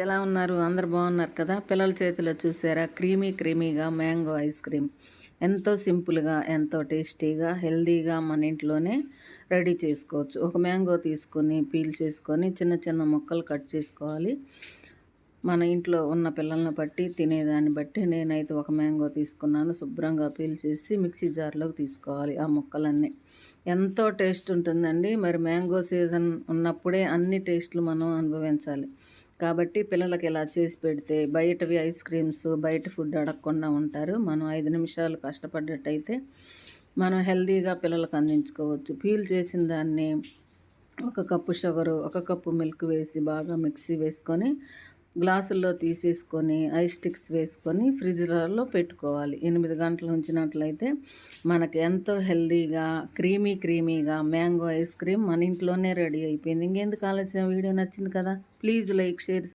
ఎలా ఉన్నారు? అందరు బాగున్నారు కదా? పిల్లల చేతిలో చూసారా క్రీమీగా మ్యాంగో ఐస్ క్రీమ్ ఎంతో సింపుల్గా, ఎంతో టేస్టీగా, హెల్దీగా మన ఇంట్లోనే రెడీ చేసుకోవచ్చు. ఒక మ్యాంగో తీసుకొని పీల్ చేసుకొని చిన్న చిన్న ముక్కలు కట్ చేసుకోవాలి. మన ఇంట్లో ఉన్న పిల్లల్ని బట్టి, తినేదాన్ని బట్టి నేనైతే ఒక మ్యాంగో తీసుకున్నాను. శుభ్రంగా పీల్ చేసి మిక్సీ జార్లోకి తీసుకోవాలి ఆ ముక్కలన్నీ. ఎంతో టేస్ట్ ఉంటుందండి. మరి మ్యాంగో సీజన్ ఉన్నప్పుడే అన్ని టేస్ట్లు మనం అనుభవించాలి. కాబట్టి పిల్లలకి ఇలా చేసి పెడితే బయటవి ఐస్ క్రీమ్స్, బయట ఫుడ్ అడగకుండా ఉంటారు. మనం 5 నిమిషాలు కష్టపడ్డట్టయితే మనం హెల్తీగా పిల్లలకు అందించుకోవచ్చు. పీల్ చేసిన దాన్ని ఒక కప్పు షుగరు, ఒక కప్పు మిల్క్ వేసి బాగా మిక్సీ వేసుకొని గ్లాసుల్లో తీసేసుకొని ఐస్ స్టిక్స్ వేసుకొని ఫ్రిడ్జ్లో పెట్టుకోవాలి. 8 గంటలు ఉంచినట్లయితే మనకి ఎంతో హెల్తీగా క్రీమీగా మ్యాంగో ఐస్ క్రీమ్ మన ఇంట్లోనే రెడీ అయిపోయింది. ఇంకెందుకు ఆలస్యం? వీడియో నచ్చింది కదా, ప్లీజ్ లైక్, షేర్.